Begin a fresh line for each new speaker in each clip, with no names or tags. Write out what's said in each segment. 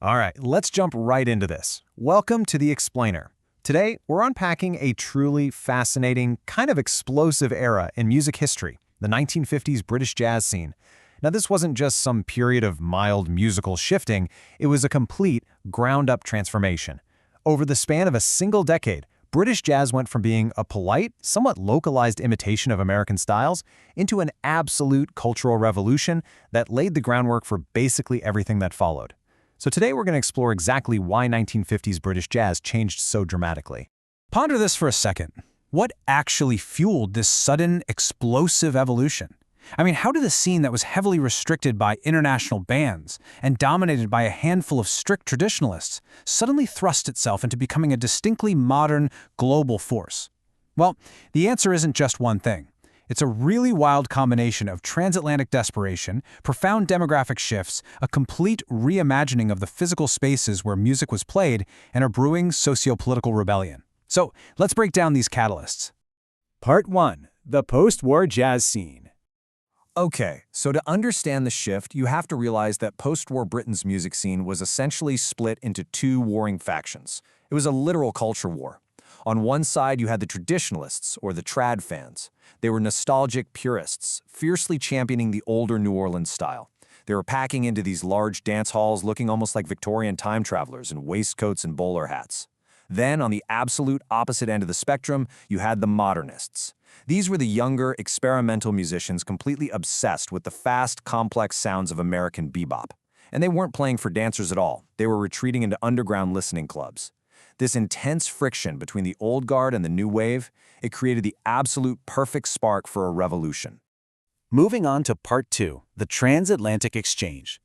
All right, let's jump right into this. Welcome to The Explainer. Today, we're unpacking a truly fascinating, kind of explosive era in music history, the 1950s British jazz scene. Now, this wasn't just some period of mild musical shifting, it was a complete, ground-up transformation. Over the span of a single decade, British jazz went from being a polite, somewhat localized imitation of American styles into an absolute cultural revolution that laid the groundwork for basically everything that followed. So today we're going to explore exactly why 1950s British jazz changed so dramatically.
Ponder this for a second. What actually fueled this sudden, explosive evolution? I mean, how did a scene that was heavily restricted by international bans and dominated by a handful of strict traditionalists suddenly thrust itself into becoming a distinctly modern, global force? Well, the answer isn't just one thing. It's a really wild combination of transatlantic desperation, profound demographic shifts, a complete reimagining of the physical spaces where music was played, and a brewing socio-political rebellion. So, let's break down these catalysts.
Part 1. The post-war jazz scene.
Okay, so to understand the shift, you have to realize that post-war Britain's music scene was essentially split into two warring factions. It was a literal culture war. On one side, you had the traditionalists, or the trad fans. They were nostalgic purists, fiercely championing the older New Orleans style. They were packing into these large dance halls looking almost like Victorian time travelers in waistcoats and bowler hats. Then, on the absolute opposite end of the spectrum, you had the modernists. These were the younger, experimental musicians completely obsessed with the fast, complex sounds of American bebop. And they weren't playing for dancers at all. They were retreating into underground listening clubs. This intense friction between the old guard and the new wave, it created the absolute perfect spark for a revolution.
Moving on to Part 2, the transatlantic exchange.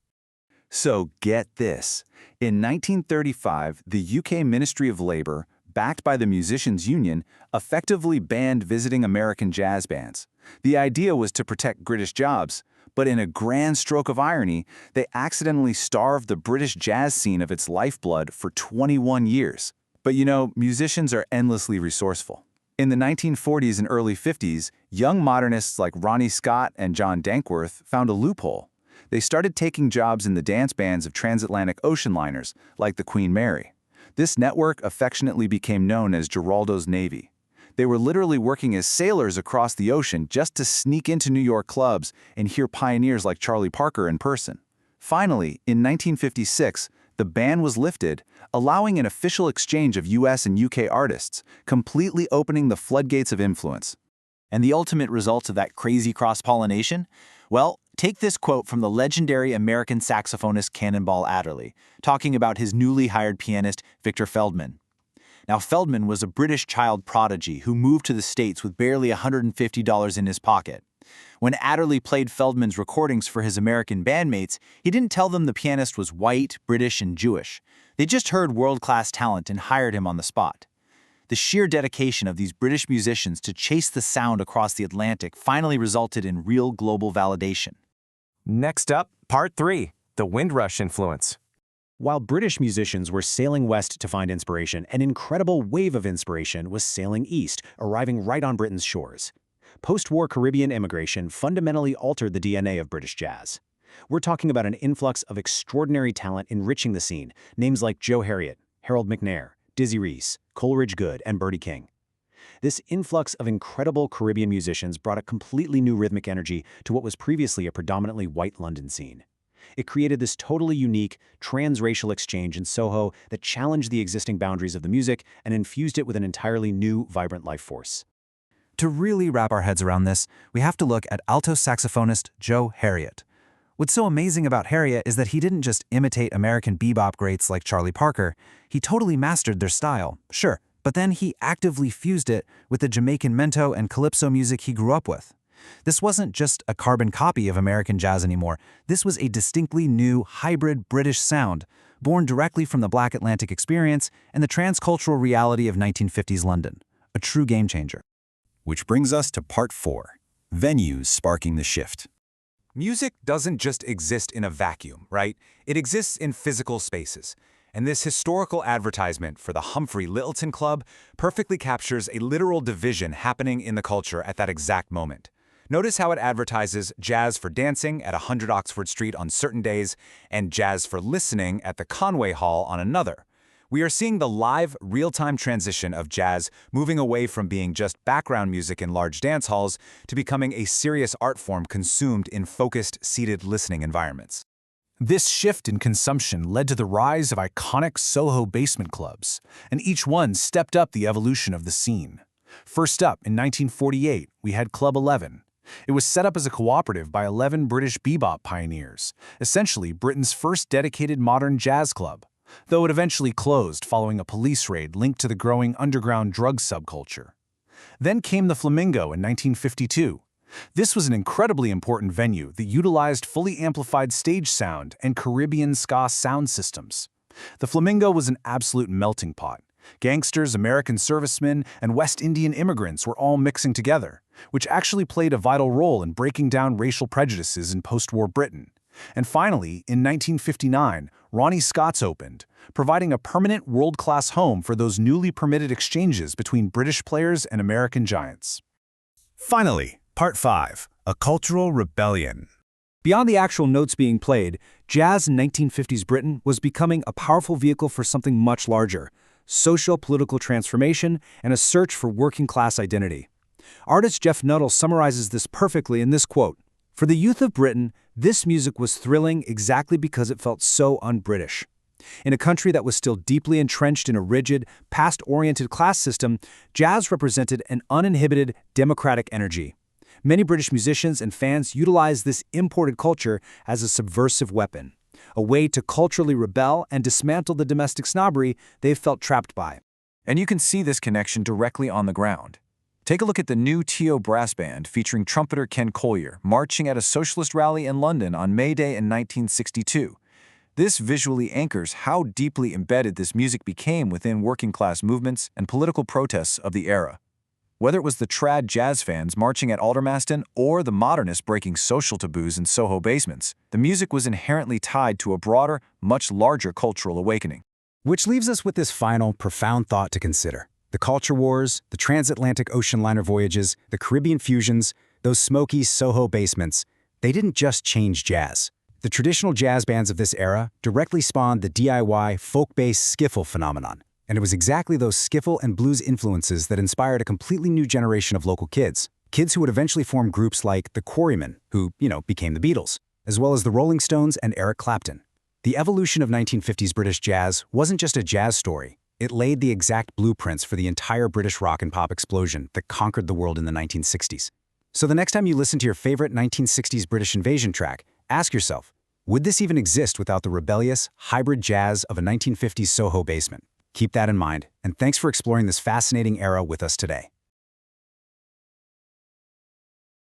So get this. In 1935, the UK Ministry of Labour, backed by the Musicians' Union, effectively banned visiting American jazz bands. The idea was to protect British jobs, but in a grand stroke of irony, they accidentally starved the British jazz scene of its lifeblood for 21 years. But you know, musicians are endlessly resourceful. In the 1940s and early 50s, young modernists like Ronnie Scott and John Dankworth found a loophole. They started taking jobs in the dance bands of transatlantic ocean liners, like the Queen Mary. This network affectionately became known as Geraldo's Navy. They were literally working as sailors across the ocean just to sneak into New York clubs and hear pioneers like Charlie Parker in person. Finally, in 1956, the ban was lifted, allowing an official exchange of US and UK artists, completely opening the floodgates of influence.
And the ultimate results of that crazy cross-pollination? Well, take this quote from the legendary American saxophonist Cannonball Adderley, talking about his newly hired pianist, Victor Feldman. Now, Feldman was a British child prodigy who moved to the States with barely $150 in his pocket. When Adderley played Feldman's recordings for his American bandmates, he didn't tell them the pianist was white, British, and Jewish. They just heard world-class talent and hired him on the spot. The sheer dedication of these British musicians to chase the sound across the Atlantic finally resulted in real global validation.
Next up, Part 3, the Windrush influence.
While British musicians were sailing west to find inspiration, an incredible wave of inspiration was sailing east, arriving right on Britain's shores. Post-war Caribbean immigration fundamentally altered the DNA of British jazz. We're talking about an influx of extraordinary talent enriching the scene, names like Joe Harriott, Harold McNair, Dizzy Reese, Coleridge Good, and Bertie King. This influx of incredible Caribbean musicians brought a completely new rhythmic energy to what was previously a predominantly white London scene. It created this totally unique, transracial exchange in Soho that challenged the existing boundaries of the music and infused it with an entirely new, vibrant life force.
To really wrap our heads around this, we have to look at alto saxophonist Joe Harriott. What's so amazing about Harriott is that he didn't just imitate American bebop greats like Charlie Parker, he totally mastered their style, sure, but then he actively fused it with the Jamaican mento and calypso music he grew up with. This wasn't just a carbon copy of American jazz anymore, this was a distinctly new, hybrid British sound, born directly from the Black Atlantic experience and the transcultural reality of 1950s London. A true game changer.
Which brings us to Part 4, venues sparking the shift.
Music doesn't just exist in a vacuum, right? It exists in physical spaces. And this historical advertisement for the Humphrey Lyttelton Club perfectly captures a literal division happening in the culture at that exact moment.
Notice how it advertises jazz for dancing at 100 Oxford Street on certain days and jazz for listening at the Conway Hall on another. We are seeing the live, real-time transition of jazz moving away from being just background music in large dance halls to becoming a serious art form consumed in focused, seated listening environments.
This shift in consumption led to the rise of iconic Soho basement clubs, and each one stepped up the evolution of the scene. First up, in 1948, we had Club 11. It was set up as a cooperative by 11 British bebop pioneers, essentially Britain's first dedicated modern jazz club, though it eventually closed following a police raid linked to the growing underground drug subculture. Then came the Flamingo in 1952. This was an incredibly important venue that utilized fully amplified stage sound and Caribbean ska sound systems. The Flamingo was an absolute melting pot. Gangsters, American servicemen, and West Indian immigrants were all mixing together, which actually played a vital role in breaking down racial prejudices in post-war Britain. And finally, in 1959, Ronnie Scott's opened, providing a permanent world-class home for those newly permitted exchanges between British players and American giants.
Finally, Part 5, A Cultural Rebellion.
Beyond the actual notes being played, jazz in 1950s Britain was becoming a powerful vehicle for something much larger: socio-political transformation and a search for working-class identity. Artist Jeff Nuttall summarizes this perfectly in this quote: "For the youth of Britain, this music was thrilling exactly because it felt so un-British. In a country that was still deeply entrenched in a rigid, past-oriented class system, jazz represented an uninhibited, democratic energy. Many British musicians and fans utilized this imported culture as a subversive weapon, a way to culturally rebel and dismantle the domestic snobbery they felt trapped by."
And you can see this connection directly on the ground. Take a look at the new T.O. Brass Band featuring trumpeter Ken Collier marching at a socialist rally in London on May Day in 1962. This visually anchors how deeply embedded this music became within working-class movements and political protests of the era. Whether it was the trad jazz fans marching at Aldermaston or the modernists breaking social taboos in Soho basements, the music was inherently tied to a broader, much larger cultural awakening.
Which leaves us with this final, profound thought to consider. The culture wars, the transatlantic ocean liner voyages, the Caribbean fusions, those smoky Soho basements, they didn't just change jazz. The traditional jazz bands of this era directly spawned the DIY, folk-based skiffle phenomenon. And it was exactly those skiffle and blues influences that inspired a completely new generation of local kids. Kids who would eventually form groups like the Quarrymen, who, became the Beatles, as well as the Rolling Stones and Eric Clapton. The evolution of 1950s British jazz wasn't just a jazz story. It laid the exact blueprints for the entire British rock and pop explosion that conquered the world in the 1960s. So the next time you listen to your favorite 1960s British invasion track, ask yourself, would this even exist without the rebellious, hybrid jazz of a 1950s Soho basement? Keep that in mind, and thanks for exploring this fascinating era with us today.